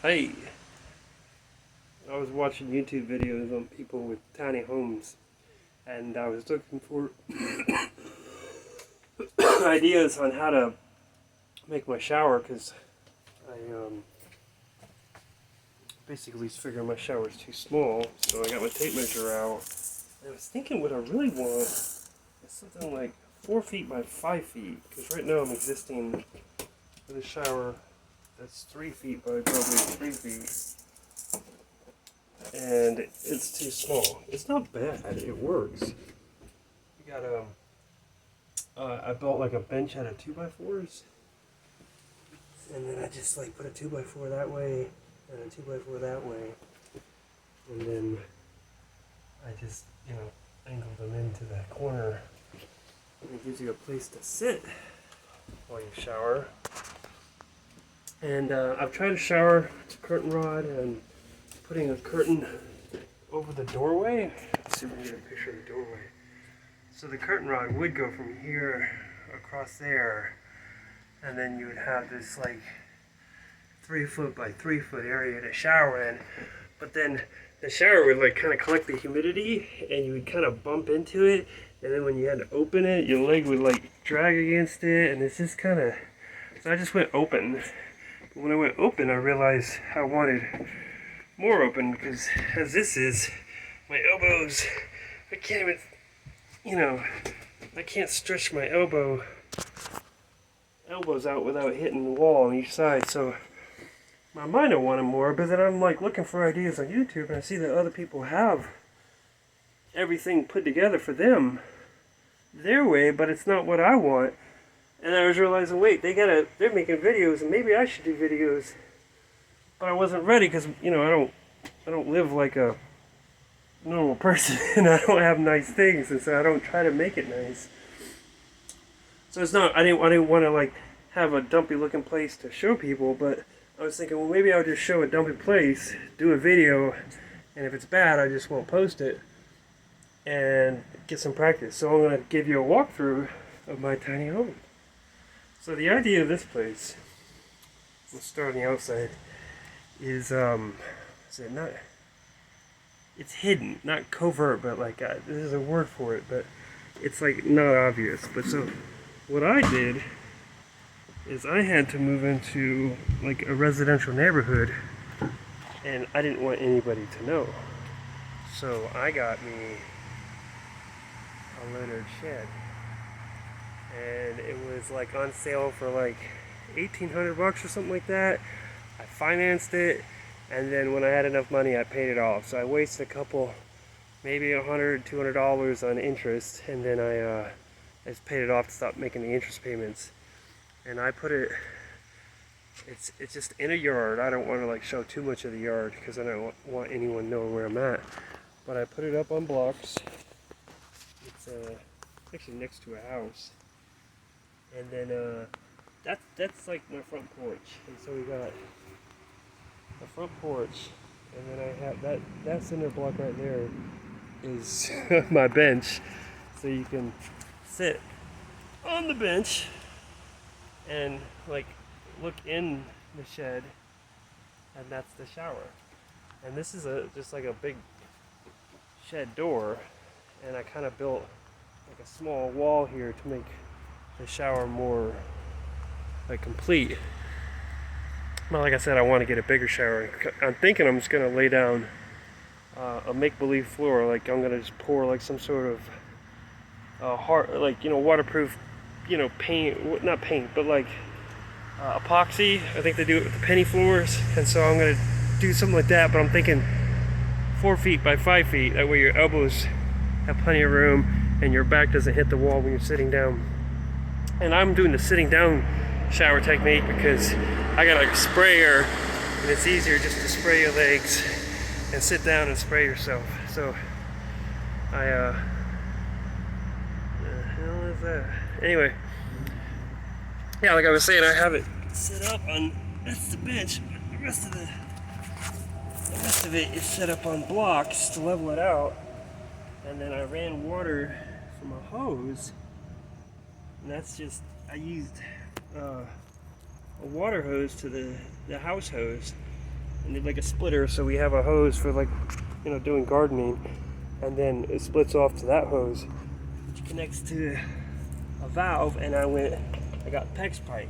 Hey, I was watching YouTube videos on people with tiny homes, and I was looking for ideas on how to make my shower because I basically was figuring my shower is too small, so I got my tape measure out. And I was thinking what I really want is something like 4 feet by 5 feet, because right now I'm existing with a shower that's 3 feet by probably 3 feet. And it's too small. It's not bad. It works. You got I built like a bench out of 2x4s, and then I just like put a 2x4 that way and a 2x4 that way, and then I just angled them into that corner, and it gives you a place to sit while you shower. And I've tried a shower curtain rod and putting a curtain over the doorway. Let's see if we can get a picture of the doorway. So the curtain rod would go from here across there, and then you would have this like 3 foot by 3 foot area to shower in. But then the shower would like kind of collect the humidity, and you would kind of bump into it, and then when you had to open it, your leg would like drag against it, and it's just kind of. So I just went open. But when I went open, I realized I wanted more open, because as this is, my elbows, I can't even, I can't stretch my elbows out without hitting the wall on each side. So my mind I wanted more, but then I'm like looking for ideas on YouTube, and I see that other people have everything put together for them their way, but it's not what I want. And I was realizing, wait, they're making videos, and maybe I should do videos. But I wasn't ready because, I don't live like a normal person, and I don't have nice things, and so I don't try to make it nice. So it's not, I didn't want to like have a dumpy looking place to show people, but I was thinking, well, maybe I'll just show a dumpy place, do a video, and if it's bad, I just won't post it, and get some practice. So I'm going to give you a walkthrough of my tiny home. So the idea of this place, we'll start on the outside, is it not? It's hidden, not covert, but like this is a word for it, but it's like not obvious. But so what I did is I had to move into like a residential neighborhood, and I didn't want anybody to know. So I got me a Leonard shed, and it was like on sale for like $1,800 or something like that. I financed it, and then when I had enough money, I paid it off. So I wasted a couple, maybe $100, $200 on interest, and then I just paid it off to stop making the interest payments. And I put it, it's just in a yard. I don't want to like show too much of the yard because I don't want anyone knowing where I'm at. But I put it up on blocks. It's actually next to a house. And then that's like my front porch. And so we got the front porch, and then I have that cinder block right there is my bench, so you can sit on the bench and like look in the shed, and that's the shower. And this is just like a big shed door, and I kind of built like a small wall here to make the shower more like complete. Well, like I said, I want to get a bigger shower. I'm thinking I'm just going to lay down a make-believe floor. Like I'm going to just pour like some sort of waterproof, paint, not paint, but like epoxy. I think they do it with the penny floors. And so I'm going to do something like that, but I'm thinking 4 feet by 5 feet. That way your elbows have plenty of room and your back doesn't hit the wall when you're sitting down. And I'm doing the sitting down shower technique because I got like a sprayer, and it's easier just to spray your legs and sit down and spray yourself. So the hell is that? Anyway, yeah, like I was saying, I have it set up on, that's the bench, but the rest of it is set up on blocks to level it out. And then I ran water from a hose, and that's just, I used a water hose to the house hose, and it's like a splitter, so we have a hose for like, you know, doing gardening, and then it splits off to that hose, which connects to a valve, and I got PEX pipe.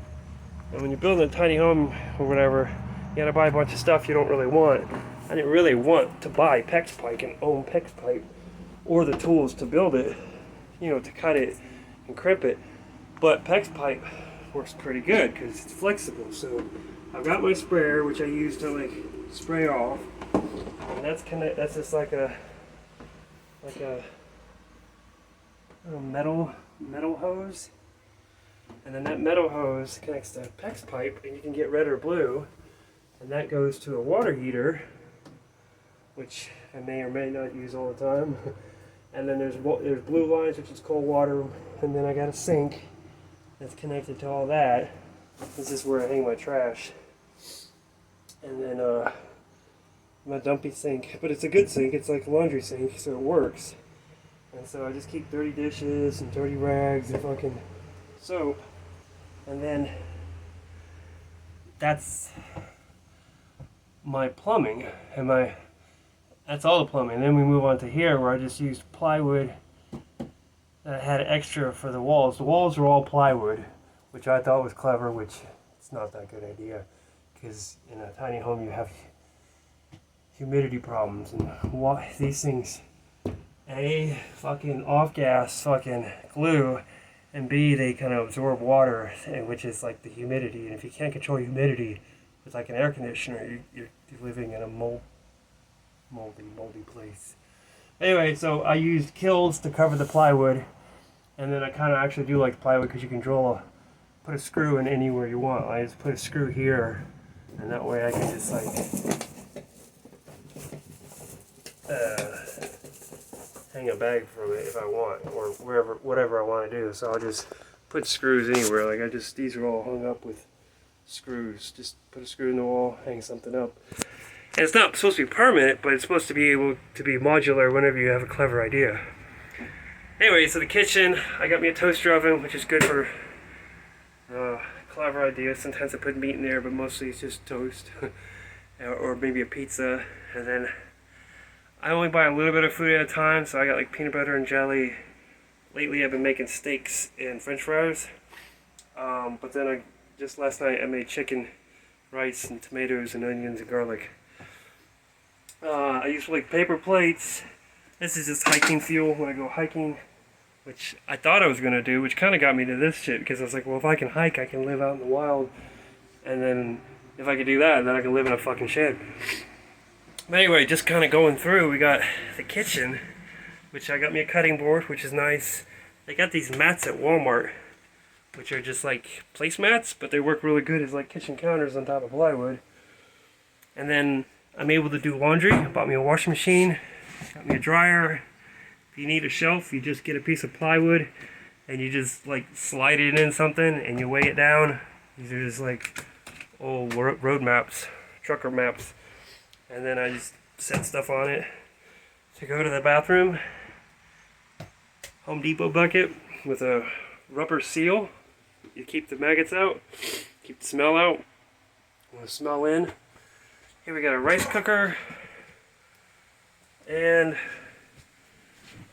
And when you're building a tiny home or whatever, you gotta buy a bunch of stuff you don't really want. I didn't really want to buy PEX pipe and own PEX pipe or the tools to build it, you know, to cut it and crimp it. But PEX pipe works pretty good because it's flexible. So I've got my sprayer, which I use to like spray off, and that's just like a metal hose. And then that metal hose connects to PEX pipe, and you can get red or blue, and that goes to a water heater, which I may or may not use all the time. And then there's blue lines, which is cold water, and then I got a sink that's connected to all that. This is where I hang my trash. And then my dumpy sink, but it's a good sink. It's like a laundry sink, so it works. And so I just keep dirty dishes and dirty rags and fucking soap. And then that's my plumbing, and that's all the plumbing. And then we move on to here, where I just used plywood that I had extra for the walls. The walls are all plywood, which I thought was clever, which it's not that good idea, because in a tiny home you have humidity problems, and these things, A, fucking off-gas fucking glue, and B, they kind of absorb water, which is like the humidity. And if you can't control humidity with like an air conditioner, you're living in a moldy place. Anyway, so I used Kills to cover the plywood, and then I kind of actually do like plywood because you can put a screw in anywhere you want. I just put a screw here, and that way I can just like hang a bag from it if I want, or whatever I want to do. So I'll just put screws anywhere. Like these are all hung up with screws. Just put a screw in the wall, hang something up. And it's not supposed to be permanent, but it's supposed to be able to be modular whenever you have a clever idea. Anyway, so the kitchen, I got me a toaster oven, which is good for clever ideas. Sometimes I put meat in there, but mostly it's just toast, or maybe a pizza. And then I only buy a little bit of food at a time, so I got like peanut butter and jelly. Lately I've been making steaks and french fries. But then just last night I made chicken, rice, and tomatoes and onions and garlic. I use like paper plates. This is just hiking fuel when I go hiking, which I thought I was going to do, which kind of got me to this shit, because I was like, well, if I can hike, I can live out in the wild. And then if I can do that, then I can live in a fucking shed. But anyway, just kind of going through, we got the kitchen, which I got me a cutting board, which is nice. They got these mats at Walmart, which are just like placemats, but they work really good as like kitchen counters on top of plywood. And then I'm able to do laundry. I bought me a washing machine, got me a dryer. If you need a shelf, you just get a piece of plywood and you just like slide it in something and you weigh it down. These are just like old road maps, trucker maps. And then I just set stuff on it to go to the bathroom. Home Depot bucket with a rubber seal. You keep the maggots out, keep the smell out, want the smell in. Here we got a rice cooker, and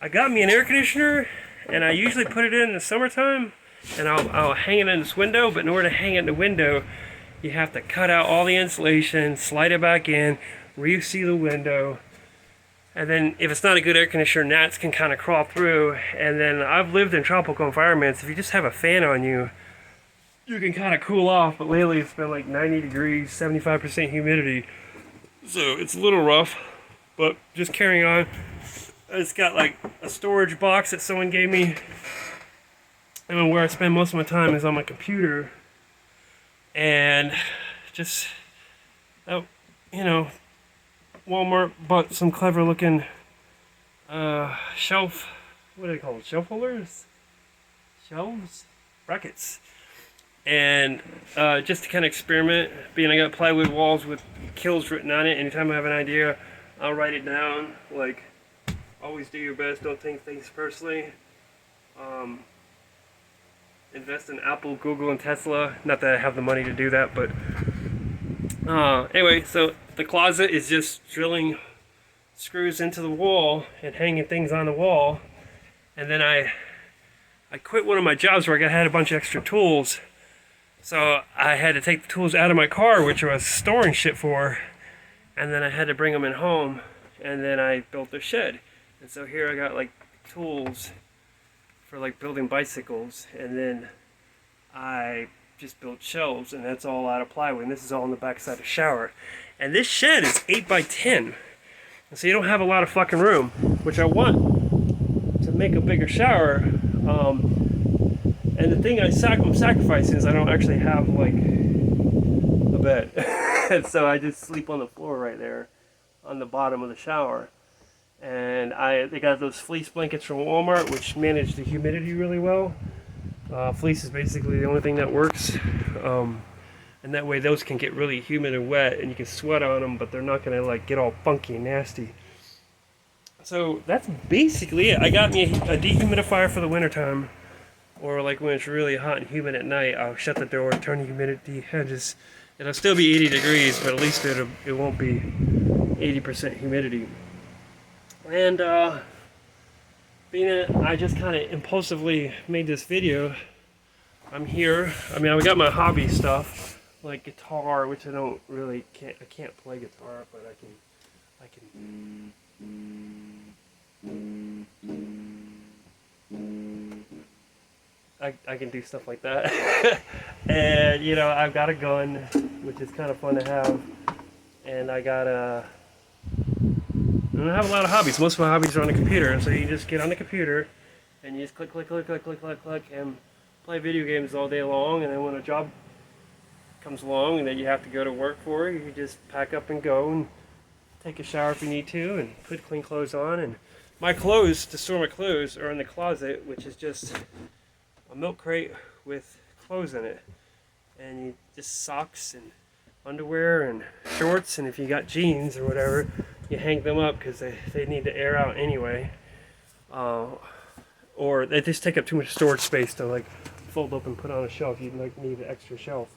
I got me an air conditioner, and I usually put it in the summertime, and I'll hang it in this window, but in order to hang it in the window, you have to cut out all the insulation, slide it back in, re-seal the window, and then if it's not a good air conditioner, gnats can kind of crawl through. And then I've lived in tropical environments. If you just have a fan on you, you can kind of cool off, but lately it's been like 90 degrees, 75% humidity. So it's a little rough, but just carrying on. It's got like a storage box that someone gave me. And then where I spend most of my time is on my computer. And just, Walmart bought some clever looking shelf, what do they call it? Shelf holders? Shelves? Brackets. And just to kind of experiment, being I got plywood walls with Kills written on it. Anytime I have an idea, I'll write it down. Like, always do your best, don't take things personally. Invest in Apple, Google, and Tesla. Not that I have the money to do that, but Anyway, so the closet is just drilling screws into the wall and hanging things on the wall. And then I quit one of my jobs where I had a bunch of extra tools. So I had to take the tools out of my car, which I was storing shit for. And then I had to bring them in home. And then I built a shed. And so here I got like tools for like building bicycles. And then I just built shelves, and that's all out of plywood. And this is all in the backside of the shower. And this shed is 8 by 10. And so you don't have a lot of fucking room, which I want to make a bigger shower. And the thing I'm sacrificing is I don't actually have like a bed. And so I just sleep on the floor right there on the bottom of the shower. And they got those fleece blankets from Walmart, which manage the humidity really well. Fleece is basically the only thing that works. And that way those can get really humid and wet, and you can sweat on them, but they're not going to like get all funky and nasty. So that's basically it. I got me a dehumidifier for the wintertime, or like when it's really hot and humid at night, I'll shut the door, turn the humidity hedges. It'll still be 80 degrees, but at least it won't be 80% humidity. And I just kind of impulsively made this video. I'm here. I mean, I got my hobby stuff like guitar, which I can't play guitar, but I can do stuff like that. And you know, I've got a gun, which is kind of fun to have, and I don't have a lot of hobbies. Most of my hobbies are on the computer, and so you just get on the computer and you just click, and play video games all day long. And then when a job comes along and that you have to go to work for, you just pack up and go and take a shower if you need to, and put clean clothes on. And my clothes, to store my clothes, are in the closet, which is just a milk crate with clothes in it, and just socks and underwear and shorts, and if you got jeans or whatever, you hang them up because they need to air out anyway, or they just take up too much storage space to like fold up and put on a shelf. You'd like need an extra shelf.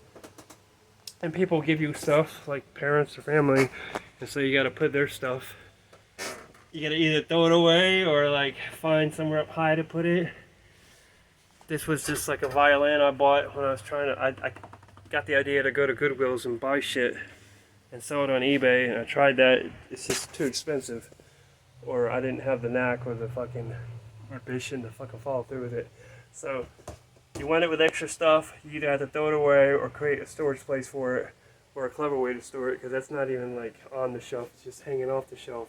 And people give you stuff, like parents or family, and so you gotta put their stuff. You gotta either throw it away or like find somewhere up high to put it. This was just like a violin I bought when I was I got the idea to go to Goodwill's and buy shit and sell it on eBay, and I tried that. It's just too expensive, or I didn't have the knack or the fucking ambition to fucking follow through with it. So you want it with extra stuff, you either have to throw it away or create a storage place for it, or a clever way to store it, because that's not even like on the shelf, it's just hanging off the shelf,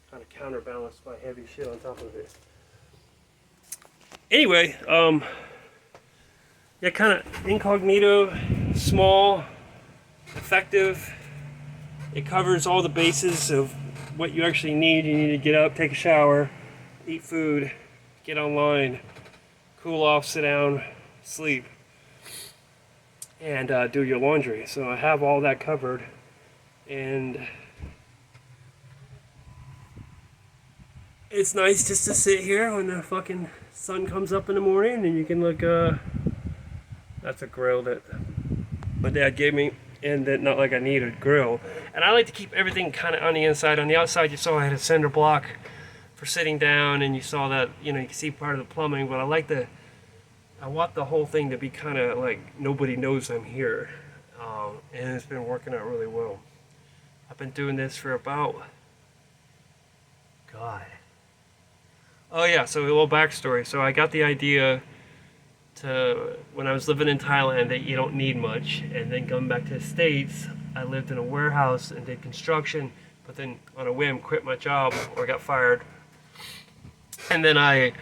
kind of counterbalanced by heavy shit on top of it. Anyway, yeah, kind of incognito, small, effective. It covers all the bases of what you actually need. You need to get up, take a shower, eat food, get online, cool off, sit down, sleep, and do your laundry. So I have all that covered, and it's nice just to sit here when the fucking sun comes up in the morning, and you can look. That's a grill that my dad gave me, and that not like I need a grill. And I like to keep everything kind of on the inside. On the outside, you saw I had a cinder block for sitting down, and you saw that, you know, you can see part of the plumbing, but I want the whole thing to be kind of like nobody knows I'm here, and it's been working out really well. I've been doing this for about, God. Oh yeah, so a little backstory. So I got the idea when I was living in Thailand that you don't need much, and then coming back to the States, I lived in a warehouse and did construction, but then on a whim quit my job or got fired. And then my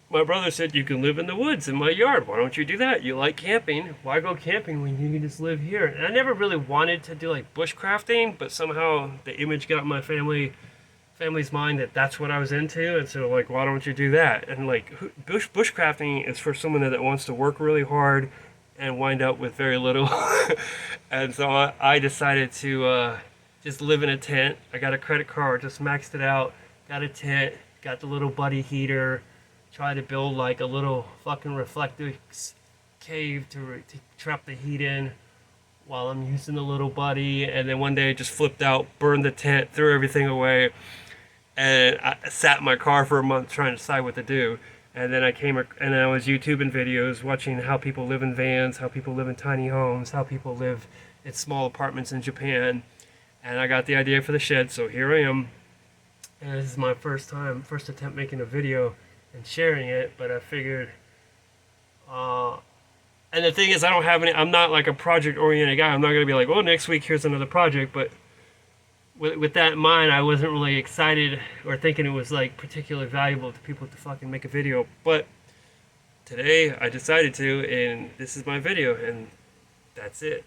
brother said, you can live in the woods in my yard. Why don't you do that? You like camping. Why go camping when you can just live here? And I never really wanted to do like bushcrafting, but somehow the image got in my family's mind that that's what I was into, and so like, why don't you do that? And like, bushcrafting is for someone that wants to work really hard and wind up with very little. And so I decided to just live in a tent. I got a credit card, just maxed it out, got a tent, got the little buddy heater, tried to build like a little fucking reflective cave to trap the heat in, while I'm using the little buddy, and then one day it just flipped out, burned the tent, threw everything away, and I sat in my car for a month trying to decide what to do. And then I was YouTubing videos, watching how people live in vans, how people live in tiny homes, how people live in small apartments in Japan. And I got the idea for the shed, so here I am. And this is my first attempt making a video and sharing it. But I figured, and the thing is, I'm not like a project-oriented guy. I'm not gonna be like, oh, next week here's another project. But with that in mind, I wasn't really excited or thinking it was like particularly valuable to people to fucking make a video. But today I decided to, and this is my video, and that's it.